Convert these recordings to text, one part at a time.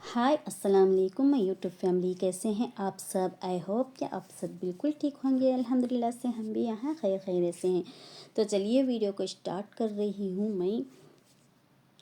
हाय अस्सलाम वालेकुम my YouTube family, कैसे हैं आप सब। आई होप कि आप सब बिल्कुल ठीक होंगे। अल्हम्दुलिल्लाह से हम भी यहाँ खैर से हैं। तो चलिए वीडियो को स्टार्ट कर रही हूँ मैं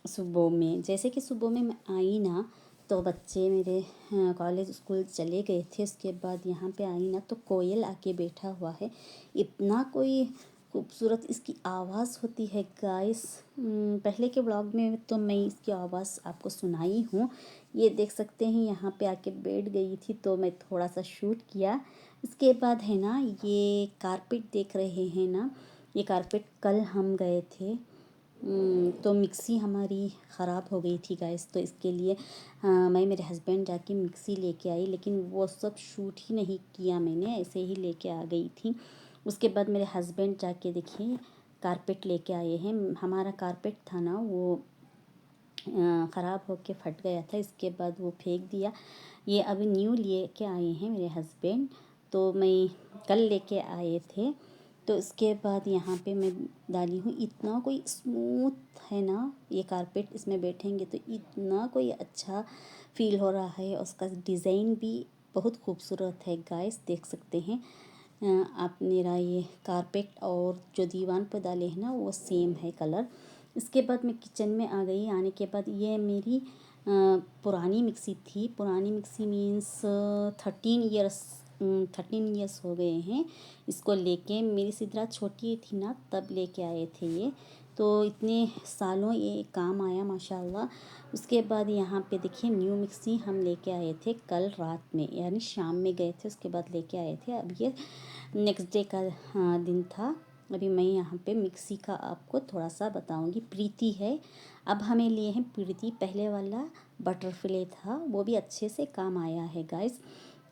सुबह में। जैसे कि सुबह में मैं आई ना, तो बच्चे मेरे कॉलेज स्कूल चले गए थे। उसके बाद यहाँ पे आई ना, तो कोयल आके बैठा हुआ है। इतना कोई खूबसूरत इसकी आवाज़ होती है गाइस। पहले के ब्लॉग में तो मैं इसकी आवाज़ आपको सुनाई हूँ। ये देख सकते हैं, यहाँ पे आके बैठ गई थी तो मैं थोड़ा सा शूट किया। इसके बाद है ना, ये कारपेट देख रहे हैं ना, ये कारपेट कल हम गए थे तो मिक्सी हमारी ख़राब हो गई थी गाइस। तो इसके लिए मैं मेरे हस्बैंड जाके मिक्सी लेके आई, लेकिन वो सब शूट ही नहीं किया मैंने, ऐसे ही लेके आ गई थी। उसके बाद मेरे हस्बैंड जाके देखिए कारपेट लेके आए हैं। हमारा कारपेट था ना, वो ख़राब होके फट गया था। इसके बाद वो फेंक दिया। ये अभी न्यू लेके आए हैं मेरे हस्बैंड, तो मैं कल लेके आए थे। तो इसके बाद यहाँ पे मैं डाली हूँ। इतना कोई स्मूथ है ना ये कारपेट, इसमें बैठेंगे तो इतना कोई अच्छा फील हो रहा है। उसका डिज़ाइन भी बहुत खूबसूरत है गाइस, देख सकते हैं आप। मेरा ये कारपेट और जो दीवान पर डाले हैं ना, वो सेम है कलर। इसके बाद मैं किचन में आ गई। आने के बाद ये मेरी पुरानी मिक्सी थी। पुरानी मिक्सी मीन्स 13 ईयर्स हो गए हैं इसको लेके। मेरी सिद्रा छोटी थी ना, तब लेके आए थे ये। तो इतने सालों ये काम आया माशाल्लाह। उसके बाद यहाँ पे देखिए न्यू मिक्सी हम लेके आए थे कल रात में, यानी शाम में गए थे, उसके बाद लेके आए थे। अब ये नेक्स्ट डे का दिन था। अभी मैं यहाँ पे मिक्सी का आपको थोड़ा सा बताऊँगी। प्रीति है, अब हमें लिए हैं प्रीति। पहले वाला बटरफ्लाई था, वो भी अच्छे से काम आया है गाइस।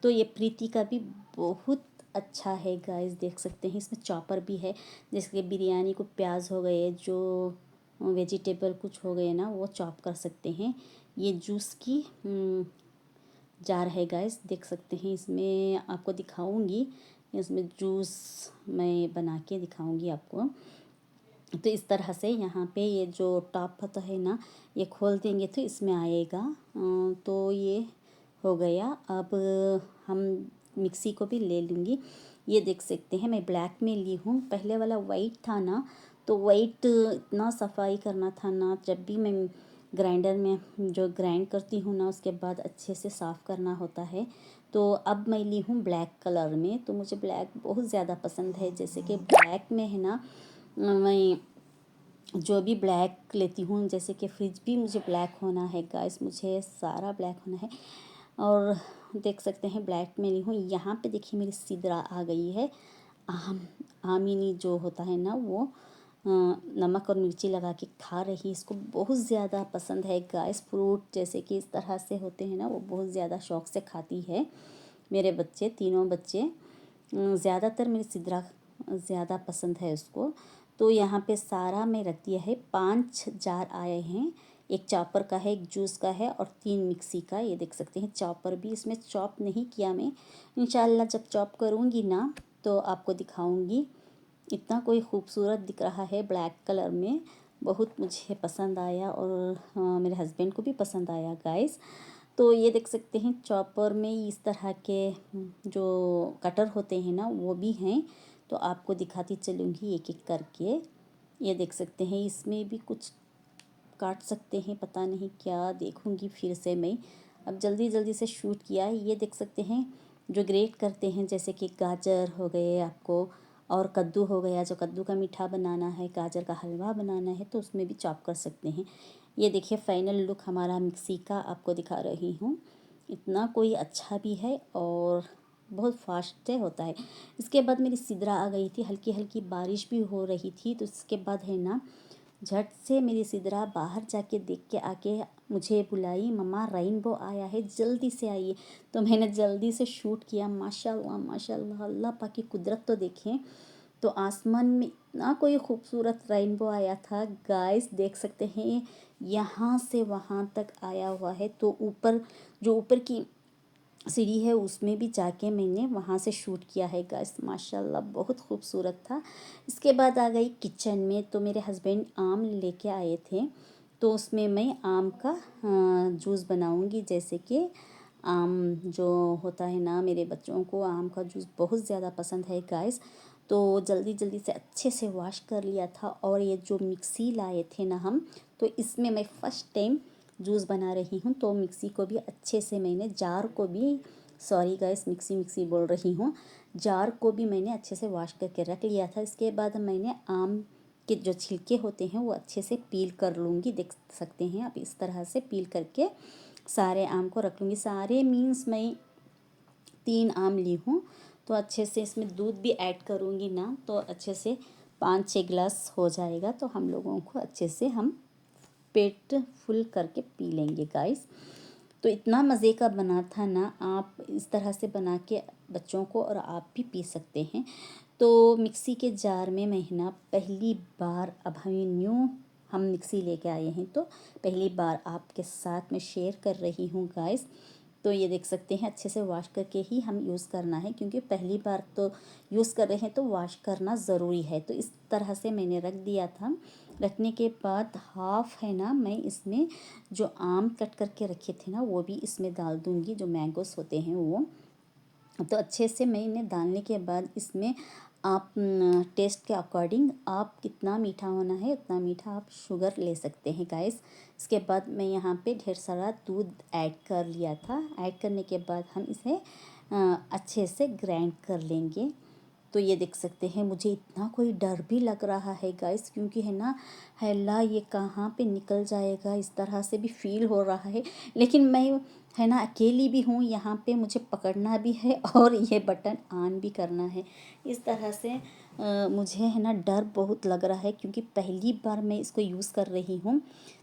तो ये प्रीति का भी बहुत अच्छा है गाइस, देख सकते हैं। इसमें चॉपर भी है, जैसे कि बिरयानी को प्याज हो गए, जो वेजिटेबल कुछ हो गए ना, वो चॉप कर सकते हैं। ये जूस की जार है गाइस, देख सकते हैं। इसमें आपको दिखाऊंगी, इसमें जूस मैं बना के दिखाऊंगी आपको। तो इस तरह से यहाँ पे ये जो टॉप होता है ना, ये खोल देंगे तो इसमें आएगा। तो ये हो गया। अब हम मिक्सी को भी ले लूँगी। ये देख सकते हैं मैं ब्लैक में ली हूँ। पहले वाला वाइट था ना, तो वाइट इतना सफाई करना था ना, जब भी मैं ग्राइंडर में जो ग्राइंड करती हूँ ना, उसके बाद अच्छे से साफ़ करना होता है। तो अब मैं ली हूँ ब्लैक कलर में। तो मुझे ब्लैक बहुत ज़्यादा पसंद है। जैसे कि ब्लैक में है ना, मैं जो भी ब्लैक लेती हूँ, जैसे कि फ्रिज भी मुझे ब्लैक होना है गाइस, मुझे सारा ब्लैक होना है। और देख सकते हैं ब्लैक में ली हूँ। यहाँ पे देखिए मेरी सिदरा आ गई है। आमिनी जो होता है ना, वो नमक और मिर्ची लगा के खा रही। इसको बहुत ज़्यादा पसंद है गाइस। फ्रूट जैसे कि इस तरह से होते हैं ना, वो बहुत ज़्यादा शौक़ से खाती है। मेरे बच्चे, तीनों बच्चे, ज़्यादातर मेरी सिदरा ज़्यादा पसंद है उसको। तो यहाँ पे सारा मैं रख दिया है। 5 जार आए हैं। एक चॉपर का है, एक जूस का है और 3 मिक्सी का। ये देख सकते हैं चॉपर भी, इसमें चॉप नहीं किया मैं। इंशाल्लाह जब चॉप करूँगी ना, तो आपको दिखाऊँगी। इतना कोई खूबसूरत दिख रहा है ब्लैक कलर में, बहुत मुझे पसंद आया और मेरे हस्बैंड को भी पसंद आया गाइस। तो ये देख सकते हैं चॉपर में इस तरह के जो कटर होते हैं ना, वो भी हैं। तो आपको दिखाती चलूँगी एक एक करके। ये देख सकते हैं, इसमें भी कुछ काट सकते हैं, पता नहीं क्या, देखूँगी फिर से मैं। अब जल्दी जल्दी से शूट किया है। ये देख सकते हैं जो ग्रेट करते हैं, जैसे कि गाजर हो गए आपको, और कद्दू हो गया। जो कद्दू का मीठा बनाना है, गाजर का हलवा बनाना है, तो उसमें भी चॉप कर सकते हैं। ये देखिए फाइनल लुक हमारा मिक्सी का आपको दिखा रही हूँ। इतना कोई अच्छा भी है और बहुत फास्ट से होता है। इसके बाद मेरी सिदरा आ गई थी। हल्की हल्की बारिश भी हो रही थी। तो इसके बाद है ना, झट से मेरी सिदरा बाहर जाके देख के आके मुझे बुलाई, मम्मा रेनबो आया है, जल्दी से आइए। तो मैंने जल्दी से शूट किया। माशाल्लाह माशाल्लाह, अल्लाह पाक की कुदरत तो देखें। तो आसमान में इतना कोई खूबसूरत रेनबो आया था गाइस, देख सकते हैं। यहाँ से वहाँ तक आया हुआ है। तो ऊपर जो ऊपर की सीढ़ी है, उसमें भी जाके मैंने वहाँ से शूट किया है गाइस। माशाल्लाह बहुत खूबसूरत था। इसके बाद आ गई किचन में। तो मेरे हस्बैंड आम लेके आए थे, तो उसमें मैं आम का जूस बनाऊंगी। जैसे कि आम जो होता है ना, मेरे बच्चों को आम का जूस बहुत ज़्यादा पसंद है गाइस। तो जल्दी जल्दी से अच्छे से वॉश कर लिया था। और ये जो मिक्सी लाए थे ना हम, तो इसमें मैं फ़र्स्ट टाइम जूस बना रही हूँ। तो मिक्सी को भी अच्छे से मैंने, जार को भी, सॉरी गाइस मिक्सी मिक्सी बोल रही हूँ, जार को भी मैंने अच्छे से वॉश करके रख लिया था। इसके बाद मैंने आम के जो छिलके होते हैं वो अच्छे से पील कर लूँगी। देख सकते हैं आप, इस तरह से पील करके सारे आम को रख लूँगी। सारे मीन्स मैं 3 आम ली हूँ। तो अच्छे से इसमें दूध भी ऐड करूँगी ना, तो अच्छे से 5-6 गिलास हो जाएगा। तो हम लोगों को अच्छे से हम पेट फुल करके पी लेंगे गाइस। तो इतना मज़े का बना था ना, आप इस तरह से बना के बच्चों को और आप भी पी सकते हैं। तो मिक्सी के जार में मैं ना पहली बार, अब हम मिक्सी लेके आए हैं, तो पहली बार आपके साथ में शेयर कर रही हूँ गाइस। तो ये देख सकते हैं, अच्छे से वॉश करके ही हम यूज़ करना है, क्योंकि पहली बार तो यूज़ कर रहे हैं तो वॉश करना ज़रूरी है। तो इस तरह से मैंने रख दिया था। रखने के बाद हाफ है ना, मैं इसमें जो आम कट करके रखे थे ना वो भी इसमें डाल दूँगी, जो मैंगोस होते हैं वो। तो अच्छे से मैंने डालने के बाद इसमें आप टेस्ट के अकॉर्डिंग आप कितना मीठा होना है उतना मीठा आप शुगर ले सकते हैं गाइस। इसके बाद मैं यहाँ पे ढेर सारा दूध ऐड कर लिया था। ऐड करने के बाद हम इसे अच्छे से ग्राइंड कर लेंगे। तो ये देख सकते हैं, मुझे इतना कोई डर भी लग रहा है गाइस, क्योंकि है ना, हैला ये कहाँ पे निकल जाएगा, इस तरह से भी फील हो रहा है। लेकिन मैं है ना अकेली भी हूँ यहाँ पे, मुझे पकड़ना भी है और ये बटन ऑन भी करना है। इस तरह से मुझे है ना डर बहुत लग रहा है, क्योंकि पहली बार मैं इसको यूज़ कर रही हूँ।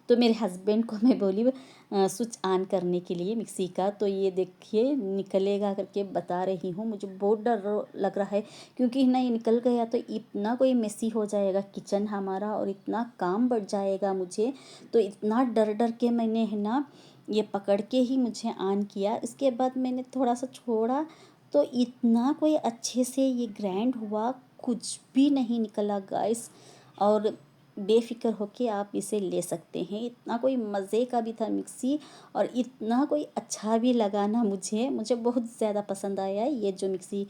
तो मेरे हस्बैंड को मैं बोली स्विच ऑन करने के लिए मिक्सी का, तो ये देखिए निकलेगा करके बता रही हूँ। मुझे बहुत डर लग रहा है, क्योंकि ना ये निकल गया तो इतना कोई मेसी हो जाएगा किचन हमारा, और इतना काम बढ़ जाएगा मुझे। तो इतना डर डर के मैंने है ना ये पकड़ के ही मुझे ऑन किया। इसके बाद मैंने थोड़ा सा छोड़ा, तो इतना कोई अच्छे से ये ग्राइंड हुआ, कुछ भी नहीं निकला गाइस। और बेफिक्र होके आप इसे ले सकते हैं। इतना कोई मज़े का भी था मिक्सी, और इतना कोई अच्छा भी लगा ना, मुझे बहुत ज़्यादा पसंद आया ये जो मिक्सी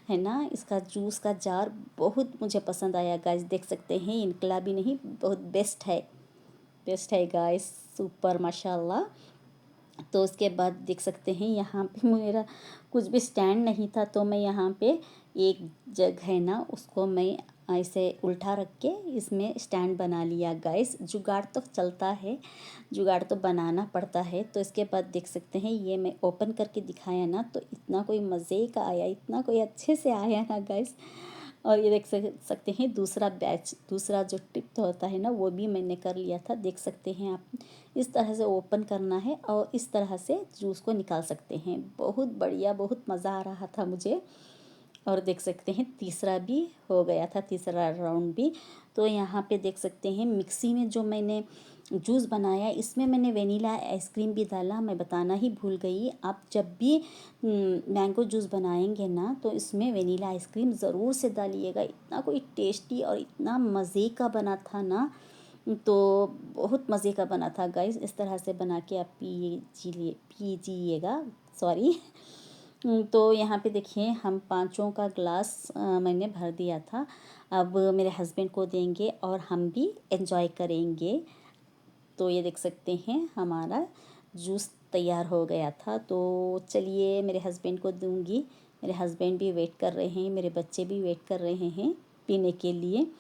है ना, इसका जूस का जार बहुत मुझे पसंद आया गाइस। देख सकते हैं निकला भी नहीं, बहुत बेस्ट है गाइस, सुपर माशाल्लाह। तो उसके बाद देख सकते हैं यहाँ पे मेरा कुछ भी स्टैंड नहीं था, तो मैं यहाँ पे एक जग है ना उसको मैं ऐसे उल्टा रख के इसमें स्टैंड बना लिया गाइस। जुगाड़ तो चलता है, जुगाड़ तो बनाना पड़ता है। तो इसके बाद देख सकते हैं ये मैं ओपन करके दिखाया ना, तो इतना कोई मज़े का आया, इतना कोई अच्छे से आया ना गाइस। और ये देख सकते हैं दूसरा बैच, दूसरा जो टिप होता है ना वो भी मैंने कर लिया था। देख सकते हैं आप, इस तरह से ओपन करना है और इस तरह से जूस को निकाल सकते हैं। बहुत बढ़िया, बहुत मज़ा आ रहा था मुझे। और देख सकते हैं तीसरा भी हो गया था, तीसरा राउंड भी। तो यहाँ पे देख सकते हैं मिक्सी में जो मैंने जूस बनाया, इसमें मैंने वेनीला आइसक्रीम भी डाला। मैं बताना ही भूल गई, आप जब भी मैंगो जूस बनाएंगे ना तो इसमें वेनीला आइसक्रीम ज़रूर से डालिएगा। इतना कोई टेस्टी और इतना मज़े का बना था ना, तो बहुत मज़े का बना था गाइस। इस तरह से बना के आप पीजिएगा, सॉरी। तो यहाँ पे देखिए हम पाँचों का ग्लास मैंने भर दिया था। अब मेरे हस्बैंड को देंगे और हम भी एंजॉय करेंगे। तो ये देख सकते हैं हमारा जूस तैयार हो गया था। तो चलिए मेरे हस्बैंड को दूंगी। मेरे हस्बैंड भी वेट कर रहे हैं, मेरे बच्चे भी वेट कर रहे हैं पीने के लिए।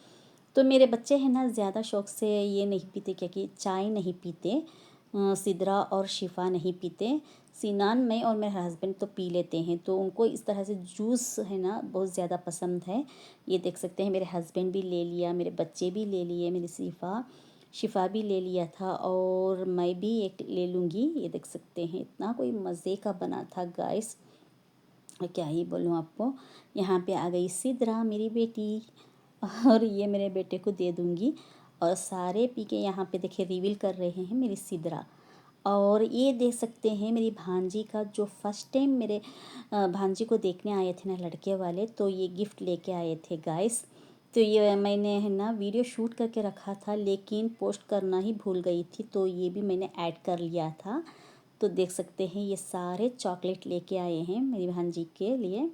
तो मेरे बच्चे हैं ना ज़्यादा शौक़ से ये नहीं पीते, क्योंकि चाय नहीं पीते, सिदरा और शिफा नहीं पीते। सिनान, मैं और मेरे हस्बैंड तो पी लेते हैं। तो उनको इस तरह से जूस है ना बहुत ज़्यादा पसंद है। ये देख सकते हैं मेरे हस्बैंड भी ले लिया, मेरे बच्चे भी ले लिए, मेरी शिफा भी ले लिया था, और मैं भी एक ले लूँगी। ये देख सकते हैं इतना कोई मज़े का बना था गाइस, क्या ही बोलूँ आपको। यहाँ पे आ गई सिदरा मेरी बेटी, और ये मेरे बेटे को दे दूँगी। और सारे पी के यहाँ पे देखिए रिवील कर रहे हैं मेरी सिदरा। और ये देख सकते हैं मेरी भांजी का, जो फर्स्ट टाइम मेरे भांजी को देखने आए थे ना लड़के वाले, तो ये गिफ्ट लेके आए थे गाइस। तो ये मैंने है ना वीडियो शूट करके रखा था, लेकिन पोस्ट करना ही भूल गई थी, तो ये भी मैंने ऐड कर लिया था। तो देख सकते हैं ये सारे चॉकलेट लेके आए हैं मेरी भांजी के लिए।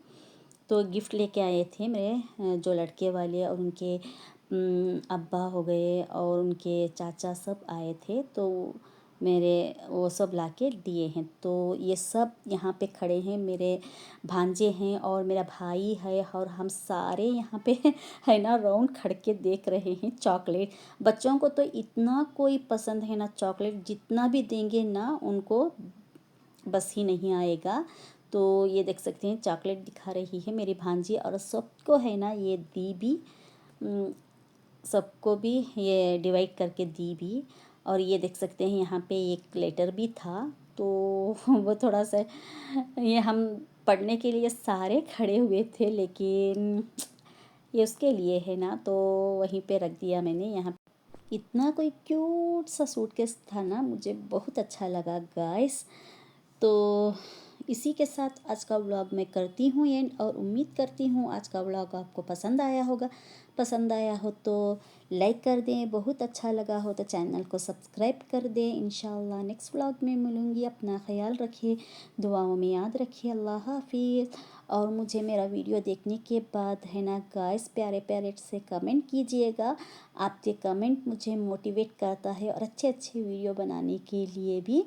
तो गिफ्ट लेके आए थे मेरे जो लड़के वाले और उनके अब्बा हो गए और उनके चाचा सब आए थे, तो मेरे वो सब लाके दिए हैं। तो ये सब यहाँ पे खड़े हैं, मेरे भांजे हैं और मेरा भाई है, और हम सारे यहाँ पे है ना राउंड खड़ के देख रहे हैं चॉकलेट। बच्चों को तो इतना कोई पसंद है ना चॉकलेट, जितना भी देंगे ना उनको बस ही नहीं आएगा। तो ये देख सकते हैं चॉकलेट दिखा रही है मेरी भांजी, और सबको है ना ये दी भी, सबको भी ये डिवाइड करके दी भी। और ये देख सकते हैं यहाँ पे एक लेटर भी था, तो वो थोड़ा सा ये हम पढ़ने के लिए सारे खड़े हुए थे, लेकिन ये उसके लिए है ना, तो वहीं पे रख दिया मैंने यहाँ। इतना कोई क्यूट सा सूटकेस था ना, मुझे बहुत अच्छा लगा गाइस। तो इसी के साथ आज का व्लॉग मैं करती हूँ एंड, और उम्मीद करती हूँ आज का व्लॉग आपको पसंद आया होगा। पसंद आया हो तो लाइक कर दें, बहुत अच्छा लगा हो तो चैनल को सब्सक्राइब कर दें। इंशाल्लाह नेक्स्ट व्लॉग में मिलूँगी। अपना ख्याल रखिए, दुआओं में याद रखिए। अल्लाह हाफिज़। और मुझे मेरा वीडियो देखने के बाद है ना गाइस प्यारे प्यारे से कमेंट कीजिएगा। आपके कमेंट मुझे मोटिवेट करता है और अच्छे अच्छे वीडियो बनाने के लिए भी